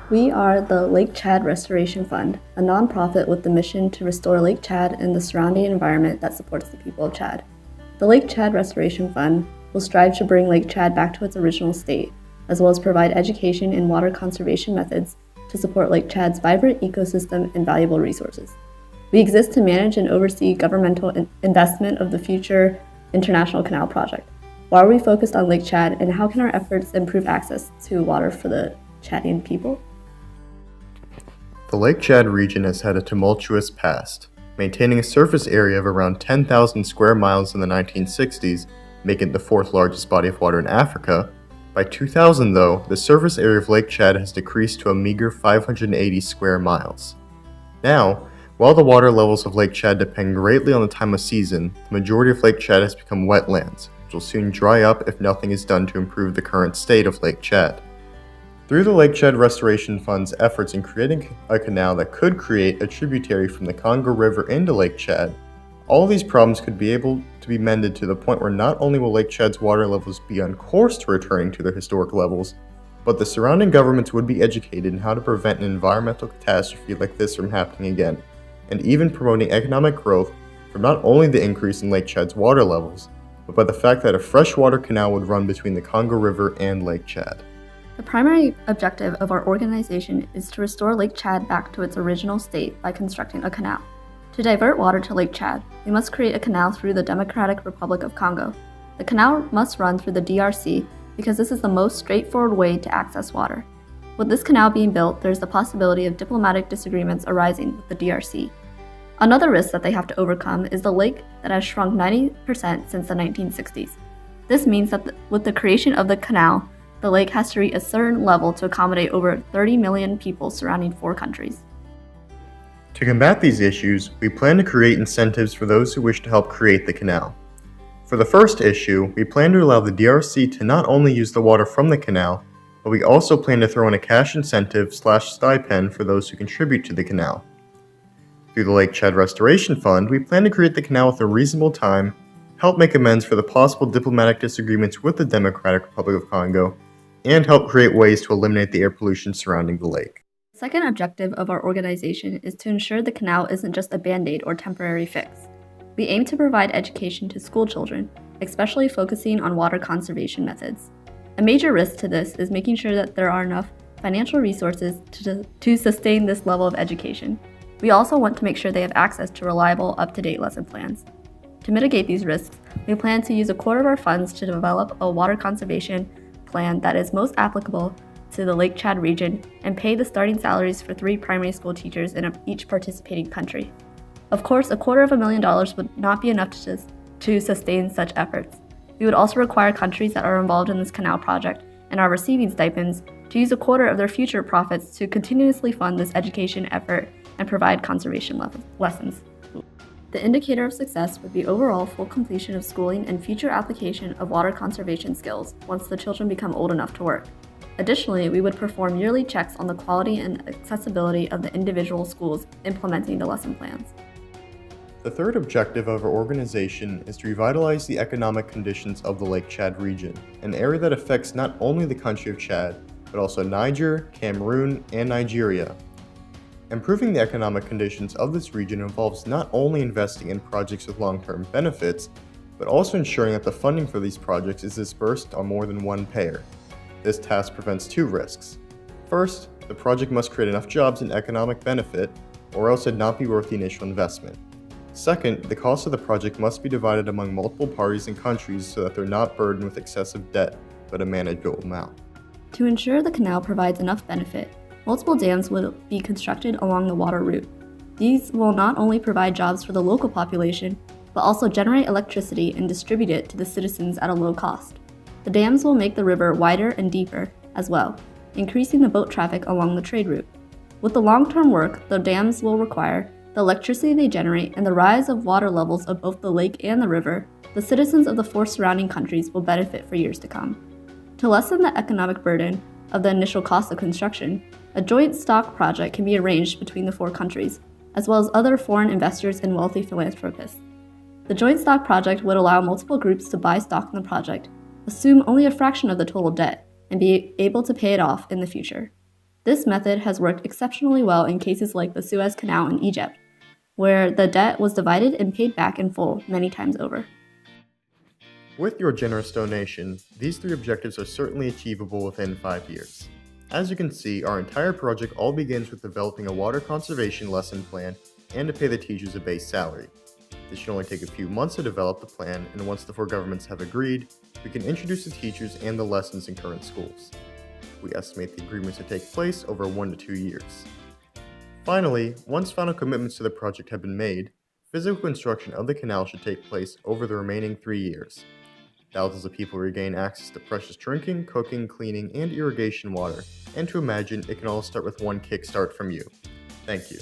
We are the Lake Chad Restoration Fund, a nonprofit with the mission to restore Lake Chad and the surrounding environment that supports the people of Chad. The Lake Chad Restoration Fund will strive to bring Lake Chad back to its original state, as well as provide education in water conservation methods to support Lake Chad's vibrant ecosystem and valuable resources. We exist to manage and oversee governmental investment of the future International Canal Project. Why are we focused on Lake Chad, and how can our efforts improve access to water for the Chadian people? The Lake Chad region has had a tumultuous past, maintaining a surface area of around 10,000 square miles in the 1960s, making it the fourth largest body of water in Africa. By 2000, though, the surface area of Lake Chad has decreased to a meager 580 square miles. Now, while the water levels of Lake Chad depend greatly on the time of season, the majority of Lake Chad has become wetlands, which will soon dry up if nothing is done to improve the current state of Lake Chad. Through the Lake Chad Restoration Fund's efforts in creating a canal that could create a tributary from the Congo River into Lake Chad, all of these problems could be able to be mended to the point where not only will Lake Chad's water levels be on course to returning to their historic levels, but the surrounding governments would be educated in how to prevent an environmental catastrophe like this from happening again, and even promoting economic growth from not only the increase in Lake Chad's water levels, but by the fact that a freshwater canal would run between the Congo River and Lake Chad. The primary objective of our organization is to restore Lake Chad back to its original state by constructing a canal. To divert water to Lake Chad, we must create a canal through the Democratic Republic of Congo. The canal must run through the DRC because this is the most straightforward way to access water. With this canal being built, there is the possibility of diplomatic disagreements arising with the DRC. Another risk that they have to overcome is the lake that has shrunk 90% since the 1960s. This means that with the creation of the canal, the lake has to reach a certain level to accommodate over 30 million people surrounding 4 countries. To combat these issues, we plan to create incentives for those who wish to help create the canal. For the first issue, we plan to allow the DRC to not only use the water from the canal, but we also plan to throw in a cash incentive/stipend for those who contribute to the canal. Through the Lake Chad Restoration Fund, we plan to create the canal with a reasonable time, help make amends for the possible diplomatic disagreements with the Democratic Republic of Congo, and help create ways to eliminate the air pollution surrounding the lake. The second objective of our organization is to ensure the canal isn't just a band-aid or temporary fix. We aim to provide education to school children, especially focusing on water conservation methods. A major risk to this is making sure that there are enough financial resources to sustain this level of education. We also want to make sure they have access to reliable, up-to-date lesson plans. To mitigate these risks, we plan to use a quarter of our funds to develop a water conservation plan that is most applicable to the Lake Chad region and pay the starting salaries for 3 primary school teachers in each participating country. Of course, $250,000 would not be enough to sustain such efforts. We would also require countries that are involved in this canal project and are receiving stipends to use a quarter of their future profits to continuously fund this education effort and provide conservation lessons. The indicator of success would be overall full completion of schooling and future application of water conservation skills once the children become old enough to work. Additionally, we would perform yearly checks on the quality and accessibility of the individual schools implementing the lesson plans. The third objective of our organization is to revitalize the economic conditions of the Lake Chad region, an area that affects not only the country of Chad, but also Niger, Cameroon, and Nigeria. Improving the economic conditions of this region involves not only investing in projects with long-term benefits, but also ensuring that the funding for these projects is dispersed on more than one payer. This task prevents 2 risks. First, the project must create enough jobs and economic benefit, or else it'd not be worth the initial investment. Second, the cost of the project must be divided among multiple parties and countries so that they're not burdened with excessive debt, but a manageable amount. To ensure the canal provides enough benefit, multiple dams will be constructed along the water route. These will not only provide jobs for the local population, but also generate electricity and distribute it to the citizens at a low cost. The dams will make the river wider and deeper as well, increasing the boat traffic along the trade route. With the long-term work the dams will require, the electricity they generate, and the rise of water levels of both the lake and the river, the citizens of the 4 surrounding countries will benefit for years to come. To lessen the economic burden of the initial cost of construction, a joint stock project can be arranged between the 4 countries, as well as other foreign investors and wealthy philanthropists. The joint stock project would allow multiple groups to buy stock in the project, assume only a fraction of the total debt, and be able to pay it off in the future. This method has worked exceptionally well in cases like the Suez Canal in Egypt, where the debt was divided and paid back in full many times over. With your generous donation, these 3 objectives are certainly achievable within 5 years. As you can see, our entire project all begins with developing a water conservation lesson plan and to pay the teachers a base salary. This should only take a few months to develop the plan, and once the 4 governments have agreed, we can introduce the teachers and the lessons in current schools. We estimate the agreement to take place over 1 to 2 years. Finally, once final commitments to the project have been made, physical construction of the canal should take place over the remaining 3 years. Thousands of people regain access to precious drinking, cooking, cleaning, and irrigation water, and to imagine it can all start with one kickstart from you. Thank you.